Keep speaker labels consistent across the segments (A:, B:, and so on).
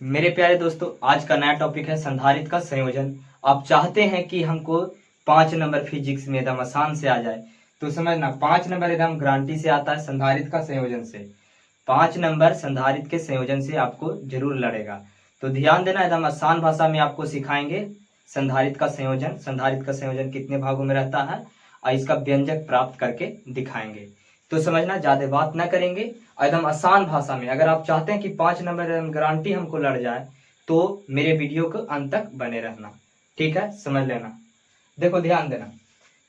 A: मेरे प्यारे दोस्तों, आज का नया टॉपिक है संधारित्र का संयोजन। आप चाहते हैं कि हमको 5 नंबर फिजिक्स में एकदम आसान से आ जाए, तो समझना 5 नंबर एकदम गारंटी से आता है संधारित्र का संयोजन से। 5 नंबर संधारित्र के संयोजन से आपको जरूर लड़ेगा। तो ध्यान देना, एकदम आसान भाषा में आपको सिखाएंगे संधारित्र का संयोजन। संधारित्र का संयोजन कितने भागों में रहता है और इसका व्यंजक प्राप्त करके दिखाएंगे। तो समझना, ज्यादा बात ना करेंगे, एकदम आसान भाषा में। अगर आप चाहते हैं कि 5 नंबर गारंटी हमको लड़ जाए तो मेरे वीडियो को अंत तक बने रहना, ठीक है? समझ लेना। देखो ध्यान देना,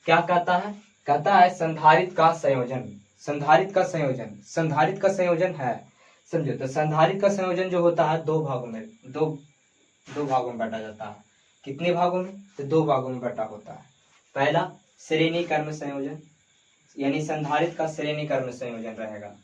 A: क्या कहता है? कहता है संधारित्र का संयोजन। संधारित्र का संयोजन, संधारित्र का संयोजन है, समझो। तो संधारित्र का संयोजन जो होता है दो भागों में, दो भागों में बांटा जाता है। कितने भागों में? तो 2 भागों में बटा होता है। पहला श्रेणी क्रम संयोजन, यानी संधारित्र का श्रेणी क्रम संयोजन रहेगा।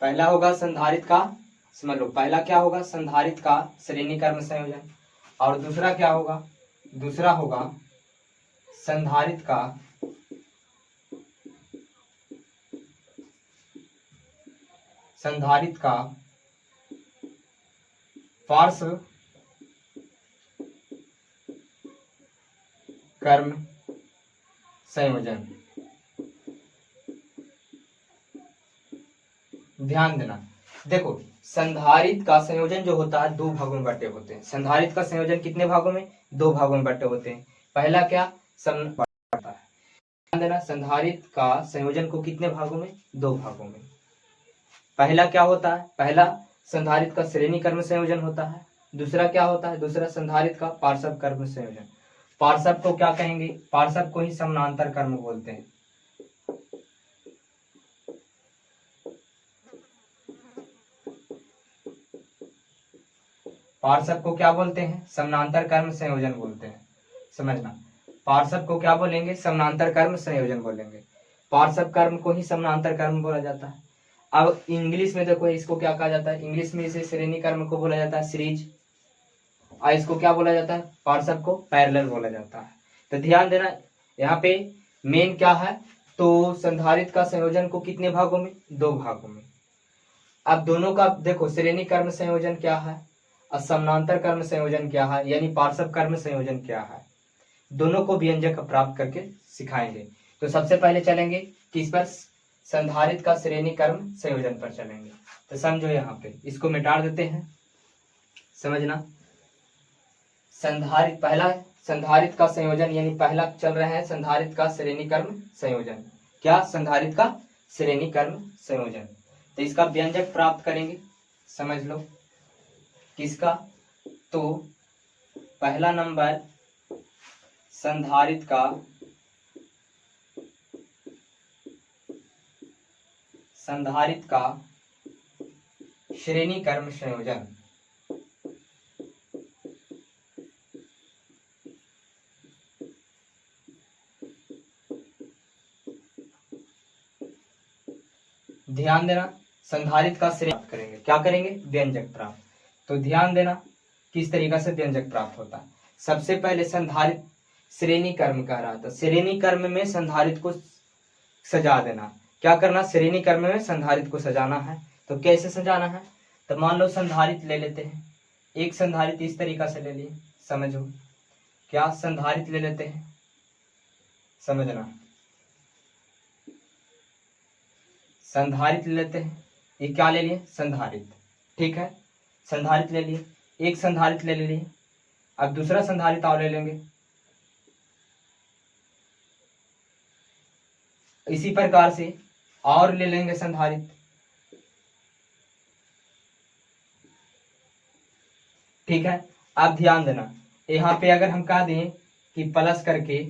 A: पहला होगा संधारित्र का, समझ लो, पहला क्या होगा? संधारित्र का श्रेणी क्रम संयोजन। और दूसरा क्या होगा? दूसरा होगा संधारित्र का पार्श्व क्रम संयोजन। ध्यान देना, देखो संधारित्र का संयोजन जो होता है 2 भागों में बटे होते हैं। संधारित्र का संयोजन कितने भागों में? 2 भागों में बटे होते हैं। पहला क्या बटा है? ध्यान देना, संधारित्र का संयोजन को कितने भागों में? 2 भागों में। पहला क्या होता है? पहला संधारित्र का श्रेणी क्रम संयोजन होता है। दूसरा क्या होता है? दूसरा संधारित्र का पार्श्व क्रम संयोजन। पार्श्व को क्या कहेंगे? पार्श्व को ही समानांतर क्रम बोलते हैं। पार्श्व को क्या बोलते हैं? समानांतर क्रम संयोजन बोलते हैं। समझना, पार्श्व को क्या बोलेंगे? समानांतर क्रम संयोजन बोलेंगे। पार्श्व क्रम को ही समानांतर क्रम बोला जाता है। अब इंग्लिश में देखो, इसको क्या कहा जाता है? इंग्लिश में इसे श्रेणी क्रम को बोला जाता है सीरीज, और इसको क्या बोला जाता है? पार्श्व को पैरेलल बोला जाता है। तो ध्यान देना, यहाँ पे मेन क्या है? तो संधारित्र का संयोजन को कितने भागों में? 2 भागों में। अब दोनों का देखो, श्रेणी क्रम संयोजन क्या है और समानांतर क्रम संयोजन क्या है, यानी पार्श्व क्रम संयोजन क्या है, दोनों को व्यंजक प्राप्त करके सिखाएंगे। तो सबसे पहले चलेंगे किस पर? संधारित्र का श्रेणी क्रम संयोजन पर चलेंगे। तो समझो, यहाँ पे इसको मिटा देते हैं। समझना, संधारित्र, पहला संधारित्र का संयोजन, यानी पहला चल रहा है संधारित्र का श्रेणी क्रम संयोजन। क्या? संधारित्र का श्रेणी क्रम संयोजन। तो इसका व्यंजक प्राप्त करेंगे, समझ लो किसका? तो पहला नंबर संधारित्र का श्रेणी क्रम संयोजन। ध्यान देना, संधारित्र का श्रेणी प्राप्त करेंगे, क्या करेंगे? व्यंजक प्राप्त। तो ध्यान देना किस तरीके से व्यंजक प्राप्त होता है। सबसे पहले संधारित्र श्रेणी क्रम कह रहा था, श्रेणी क्रम में संधारित्र को सजा देना। क्या करना? श्रेणी क्रम में संधारित्र को सजाना है। तो कैसे सजाना है? तो मान लो संधारित्र ले लेते हैं, एक संधारित्र इस तरीका से ले लिए, समझो क्या? संधारित्र ले लेते हैं, समझना, संधारित्र ले लेते हैं। ये क्या ले लिए? संधारित्र, ठीक है? संधारित्र ले लिए, एक संधारित्र ले लिए। अब दूसरा संधारित्र और ले लेंगे। इसी प्रकार से और ले लेंगे संधारित्र, ठीक है? अब ध्यान देना, यहाँ पे अगर हम कह दें कि प्लस करके,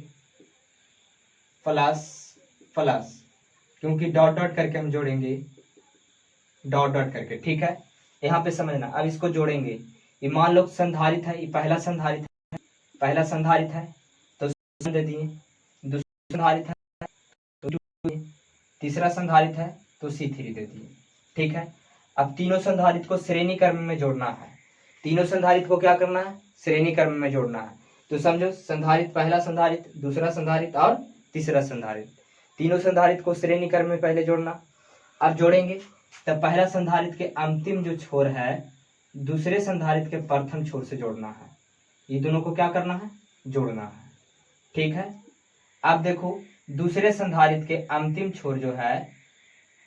A: प्लस प्लस, क्योंकि डॉट डॉट करके हम जोड़ेंगे, डॉट डॉट करके, ठीक है? यहाँ पे समझना, अब इसको जोड़ेंगे। ये मान लो संधारित्र है, ये पहला संधारित्र है, तो दे दिए, संधारित है तो 2, तीसरा संधारित है तो C3 दे दिए। ठीक है, अब तीनों संधारित को श्रेणी क्रम में जोड़ना है। तीनों संधारित को क्या करना है? श्रेणी क्रम में जोड़ना है। तो समझो, संधारित, पहला संधारित, दूसरा संधारित और तीसरा संधारित, तीनों संधारित को श्रेणी क्रम में पहले जोड़ना। अब जोड़ेंगे तब पहला संधारित के अंतिम जो छोर है दूसरे संधारित के प्रथम छोर से जोड़ना है। ये दोनों को क्या करना है? जोड़ना है। ठीक है, अब देखो दूसरे संधारित के अंतिम छोर जो है,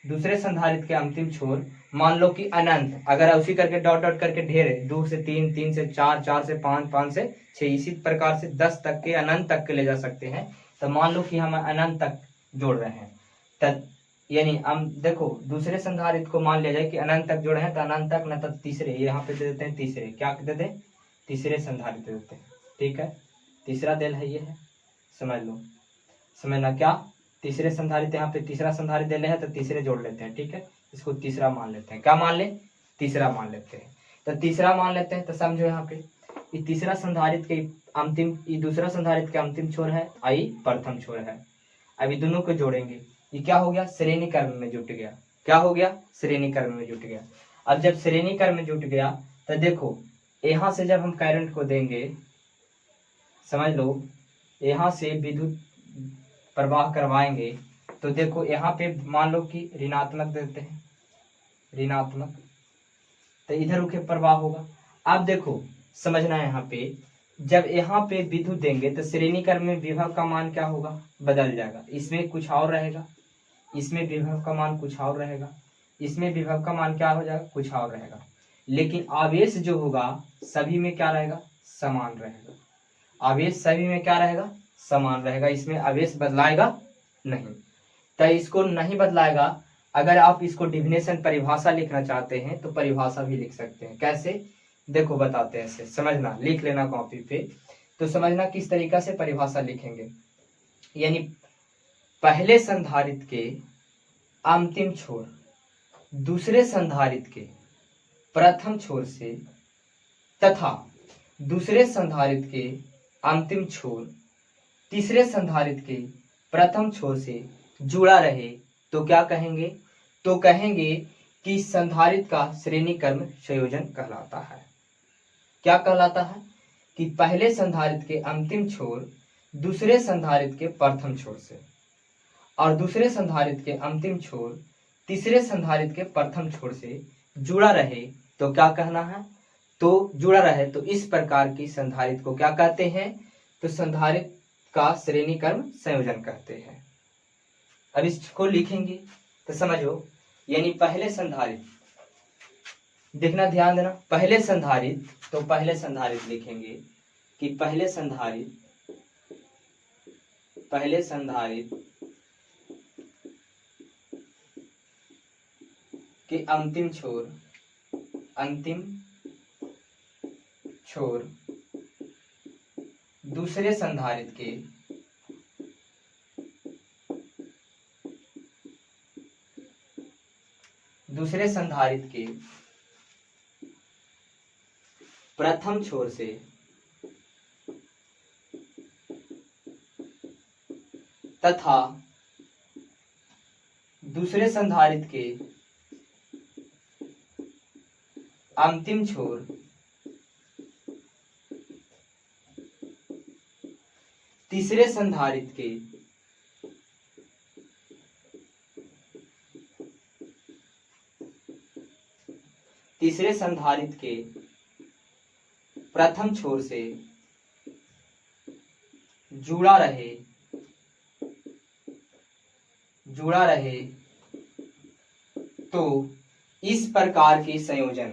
A: दूसरे संधारित के अंतिम छोर मान लो कि अनंत, अगर उसी करके डॉट डॉट करके ढेर है, 2 से 3, 3 से 4, 4 से 5, 5 से 6, इसी प्रकार से 10 तक के, अनंत तक के ले जा सकते हैं। तो मान लो कि हम अनंत तक जोड़ रहे हैं, तब यानी हम देखो दूसरे संधारित को मान लिया जाए कि अनंत तक जोड़े हैं, तो अनंत तक न, तब तीसरे, यहाँ पे दे देते हैं तीसरे, क्या दे दें? तीसरे संधारित दे देते हैं। ठीक है, तीसरा दिल है, ये है, समझ लो, समझना क्या? तीसरे संधारित, यहाँ पे तीसरा संधारित दे है तो तीसरे जोड़ लेते हैं। ठीक है, इसको तीसरा मान लेते हैं। क्या मान ले? तीसरा मान लेते हैं। तो तीसरा मान लेते हैं, तो समझो यहाँ पे ये तीसरा संधारित के अंतिम, ये दूसरा संधारित के अंतिम छोर है, आई प्रथम छोर है। अब ये दोनों को जोड़ेंगे, ये क्या हो गया? श्रेणी क्रम में जुट गया। क्या हो गया? श्रेणी क्रम में जुट गया। अब जब श्रेणी क्रम में जुट गया तो देखो यहां से जब हम करंट को देंगे, समझ लो, यहां से विद्युत प्रवाह करवाएंगे, तो देखो यहाँ पे मान लो कि ऋणात्मक देते हैं, ऋणात्मक, तो इधर रुके प्रवाह होगा। अब देखो समझना है, यहाँ पे जब यहाँ पे विद्युत देंगे तो श्रेणी क्रम में विभव का मान क्या होगा? बदल जाएगा। इसमें कुछ और रहेगा, इसमें विभव का मान कुछ और रहेगा, इसमें विभव का मान क्या हो जाएगा? कुछ और रहेगा। लेकिन आवेश जो होगा सभी में क्या रहेगा? समान रहेगा। आवेश सभी में क्या रहेगा? समान रहेगा। इसमें आवेश बदलाएगा नहीं। तो इसको नहीं बदलाएगा। अगर आप इसको डिफिनेशन, परिभाषा लिखना चाहते हैं तो परिभाषा भी लिख सकते हैं। कैसे? देखो बताते हैं, ऐसे समझना, लिख लेना कॉपी पे। तो समझना किस तरीका से परिभाषा लिखेंगे। यानी पहले संधारित के अंतिम छोर दूसरे संधारित के प्रथम छोर से तथा दूसरे संधारित के अंतिम छोर तीसरे संधारित के प्रथम छोर से जुड़ा रहे तो क्या कहेंगे? तो कहेंगे कि संधारित का श्रेणी क्रम संयोजन कहलाता है। क्या कहलाता है? कि पहले संधारित के अंतिम छोर दूसरे संधारित के प्रथम छोर से और दूसरे संधारित के अंतिम छोर तीसरे संधारित के प्रथम छोर से जुड़ा रहे तो क्या कहना है? तो जुड़ा रहे तो इस प्रकार की संधारित को क्या कहते हैं? तो संधारित का श्रेणी क्रम संयोजन कहते हैं। अब इसको लिखेंगे तो समझो, यानी पहले संधारित, देखना ध्यान देना, पहले संधारित, तो पहले संधारित लिखेंगे कि पहले संधारित के अंतिम छोर दूसरे संधारित के प्रथम छोर से तथा दूसरे संधारित के अंतिम छोर तीसरे संधारित के प्रथम छोर से जुड़ा रहे तो इस प्रकार की संयोजन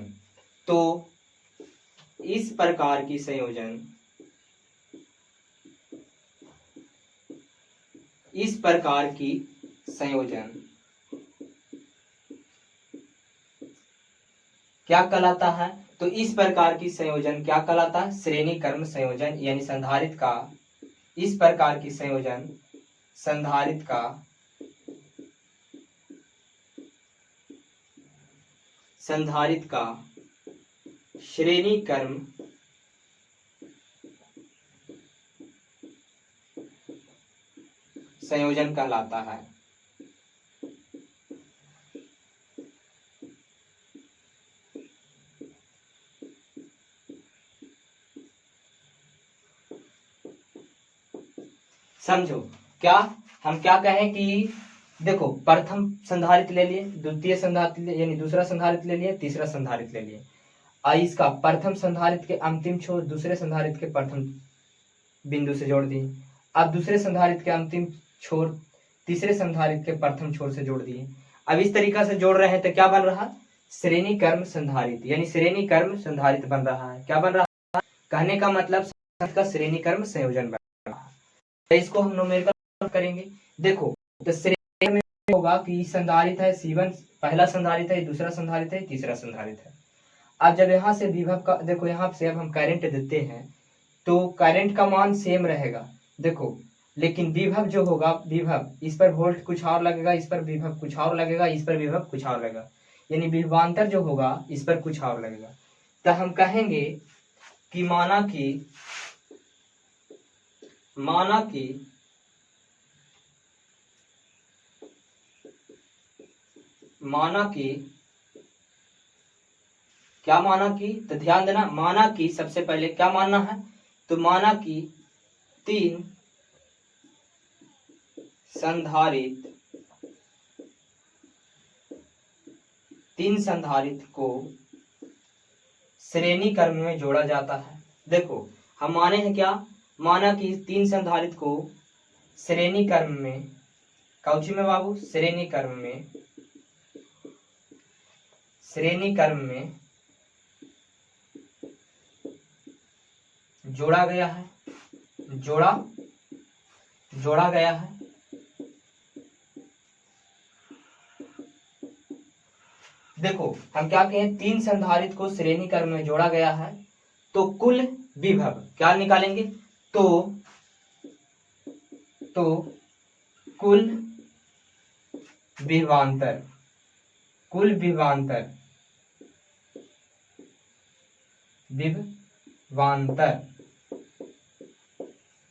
A: क्या कहलाता है? तो इस प्रकार की संयोजन क्या कहलाता है? श्रेणी क्रम संयोजन। यानी संधारित का इस प्रकार की संयोजन संधारित का श्रेणी क्रम संयोजन कहलाता है। समझो क्या हम क्या कहें कि देखो प्रथम संधारित्र ले लिए, द्वितीय संधारित्र यानी दूसरा संधारित्र ले लिए, तीसरा संधारित्र ले लिए। इसका प्रथम संधारित्र के अंतिम छोर दूसरे संधारित्र के प्रथम बिंदु से जोड़ दिए। अब दूसरे संधारित्र के अंतिम छोर तीसरे संधारित्र के प्रथम छोर से जोड़ दिए। अब इस तरीका से जोड़ रहे हैं तो क्या बन रहा है? श्रेणी क्रम संधारित्र, यानी श्रेणी क्रम संधारित्र बन रहा है। क्या बन रहा है? कहने का मतलब का श्रेणी क्रम संयोजन बन रहा है। तो इसको हम न्यूमेरिकल करेंगे। देखो तो श्रेणी में होगा कि संधारित्र है C1, पहला संधारित्र है, दूसरा संधारित्र है, तीसरा संधारित्र है। अब जब यहाँ से विभव का देखो, यहाँ से अब हम करंट देते हैं तो करंट का मान सेम रहेगा देखो, लेकिन विभव जो होगा, विभव इस पर वोल्ट कुछ और लगेगा, इस पर विभव कुछ और लगेगा, इस पर विभव कुछ और लगेगा, यानी विभवांतर जो होगा इस पर कुछ और लगेगा। तो हम कहेंगे कि माना कि क्या माना कि, तो ध्यान देना, माना कि सबसे पहले क्या मानना है, तो माना कि तीन संधारित्र को श्रेणी क्रम में जोड़ा जाता है। देखो हम माने हैं क्या, माना कि तीन संधारित्र को श्रेणी क्रम में, कौची में बाबू, श्रेणी क्रम में जोड़ा गया है, जोड़ा गया है। देखो हम क्या कहें, तीन संधारित्र को श्रेणी क्रम में जोड़ा गया है तो कुल विभव क्या निकालेंगे, तो कुल विभवांतर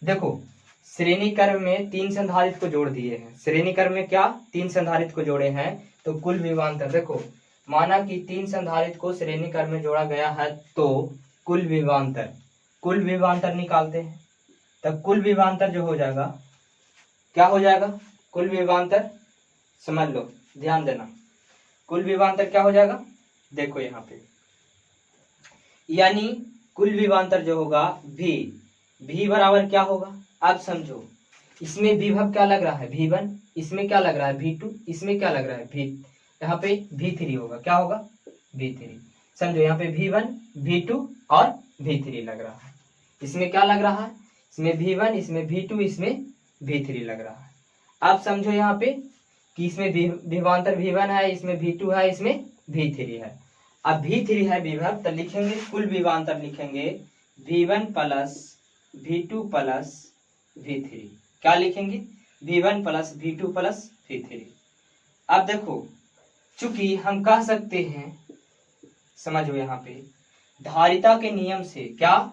A: देखो श्रेणी क्रम में तीन संधारित्र को जोड़ दिए हैं, श्रेणी क्रम में क्या तीन संधारित्र को जोड़े हैं तो कुल विभवांतर, देखो माना कि तीन संधारित्र को श्रेणी क्रम में जोड़ा गया है तो कुल विभवांतर निकालते हैं। तब कुल विभवांतर जो हो जाएगा, क्या हो जाएगा, कुल विभवांतर समझ लो, ध्यान देना, कुल विभवांतर क्या हो जाएगा, देखो यहाँ पे, यानी कुल विभवांतर जो होगा V बराबर क्या होगा, अब समझो इसमें विभव क्या लग रहा है V1, इसमें क्या लग रहा है V2, इसमें क्या लग रहा है V, यहाँ पे V3 होगा, क्या होगा V3। समझो यहाँ पे V1 V2 और V3 लग रहा है, इसमें क्या लग रहा है, इसमें V1, इसमें V2, इसमें V3 लग रहा है। अब समझो यहाँ पे कि इसमें विभवांतर V1 है, इसमें V2 है, इसमें V3 है। अब V3 है विभव, तो लिखेंगे कुल विभवांतर, लिखेंगे V1 plus V2 plus V3, क्या लिखेंगे V1 plus V2 plus V3। अब देखो चूंकि हम कह सकते हैं, समझो यहाँ पे धारिता के नियम से, क्या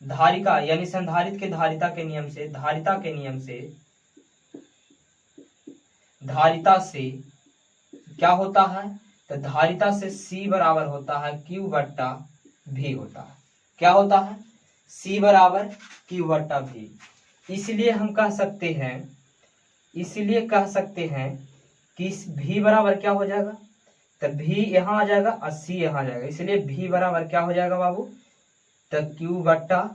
A: धारिका यानी संधारित्र के धारिता के धारिता से क्या होता है, तो धारिता से C बराबर होता है Q बट्टा V होता है, क्या होता है C बराबर Q बट्टा V। इसलिए हम कह सकते हैं कि V बराबर क्या हो जाएगा, तो V यहाँ आ जाएगा और C यहाँ आ जाएगा, इसलिए V बराबर क्या हो जाएगा बाबू, तो Q बट्टा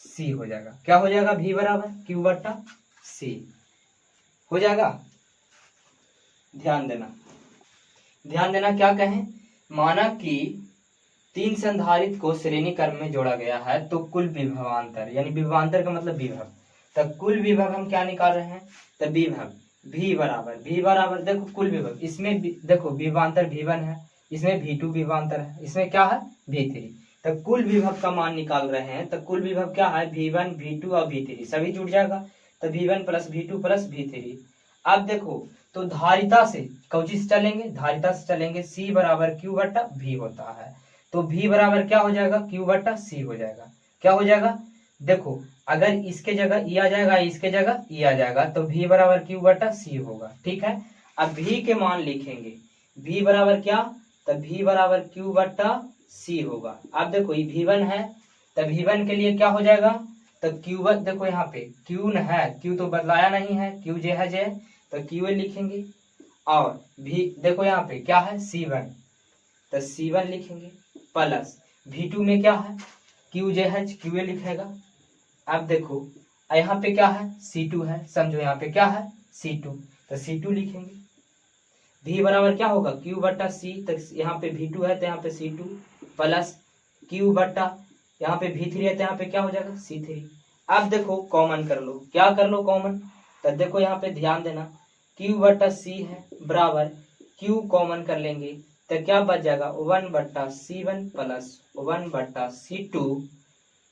A: C हो जाएगा, क्या हो जाएगा V बराबर Q बट्टा C हो जाएगा। ध्यान देना क्या कहें, माना कि तीन संधारित्र को श्रेणी क्रम में जोड़ा गया है तो कुल विभवांतर, यानी विभवांतर का मतलब विभव, तब कुल विभव हम क्या निकाल रहे हैं, तो विभव V बराबर देखो कुल विभव, इसमें देखो विभवांतर V1 है, इसमें V2 विभवांतर है, इसमें क्या है V3, तब कुल विभव का मान निकाल रहे हैं, तो कुल विभव क्या है V1 V2 और V3 सभी जुड़ जाएगा, तो V1 plus V2 plus V3। अब देखो तो धारिता से कौची से चलेंगे, धारिता से चलेंगे, C बराबर Q बट्टा V होता है, तो V बराबर क्या हो जाएगा Q बट्टा C हो जाएगा, क्या हो जाएगा, देखो अगर इसके जगह ई आ जाएगा, इसके जगह ई आ जाएगा, तो v बराबर क्यू बटा सी होगा। ठीक है, अब v के मान लिखेंगे, v बराबर क्या, तो v बराबर क्यू बटा सी होगा। अब देखो ये v1 है, तो v1 के लिए क्या हो जाएगा, तो q1, देखो यहाँ पे q न है, q तो बदलाया नहीं है, q जे है जे, तो q लिखेंगे। और v देखो यहाँ पे क्या है c1, तो c1 लिखेंगे, प्लस v2 में क्या है q जे है, q लिखेगा। अब देखो यहाँ पे क्या है c2 है, समझो यहाँ पे क्या है c2, तो c2 लिखेंगे। v बराबर क्या होगा q बटा c, तो यहाँ पे v2 है तो यहाँ पे c2, प्लस q बटा यहाँ पे v3 है तो यहाँ पे क्या हो जाएगा c3। अब देखो कॉमन कर लो, क्या कर लो कॉमन, तो देखो यहाँ पे ध्यान देना q बटा c है बराबर q कॉमन कर लेंगे तो क्या बच जाएगा 1 बटा c1 प्लस 1 बटा c2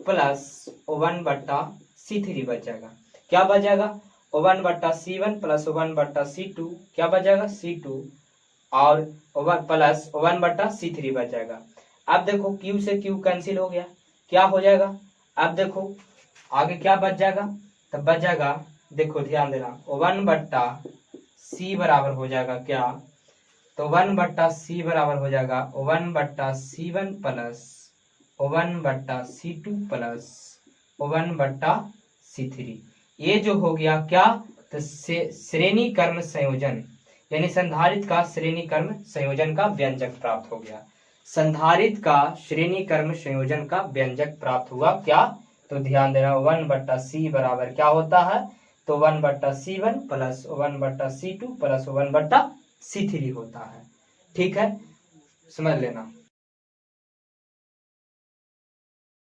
A: प्लस 1 बटा c3 बच जाएगा। क्या बच जाएगा 1 बटा c1 प्लस 1 बटा c2, क्या बच जाएगा c2 और 1 प्लस 1 बटा c3 बच जाएगा। अब देखो q से q कैंसिल हो गया, क्या हो जाएगा, अब देखो आगे क्या बच जाएगा, तो बच जाएगा, देखो ध्यान देना 1 बट्टा c बराबर हो जाएगा क्या, तो 1 बट्टा c बराबर हो जाएगा 1 बट्टा c1 प्लस 1 बट्टा c2 प्लस 1 बट्टा c3। ये जो हो गया क्या, तो श्रेणी क्रम संयोजन, यानी संधारित्र का श्रेणी क्रम संयोजन का व्यंजक प्राप्त हो गया। संधारित्र का श्रेणी क्रम संयोजन का व्यंजक प्राप्त हुआ क्या, तो ध्यान देना 1 बट्टा c बराबर क्या होता है, तो 1 बट्टा c1 प्लस 1 बट्टा c2 प्लस 1 बट्टा c3 होता है। ठीक है, समझ लेना।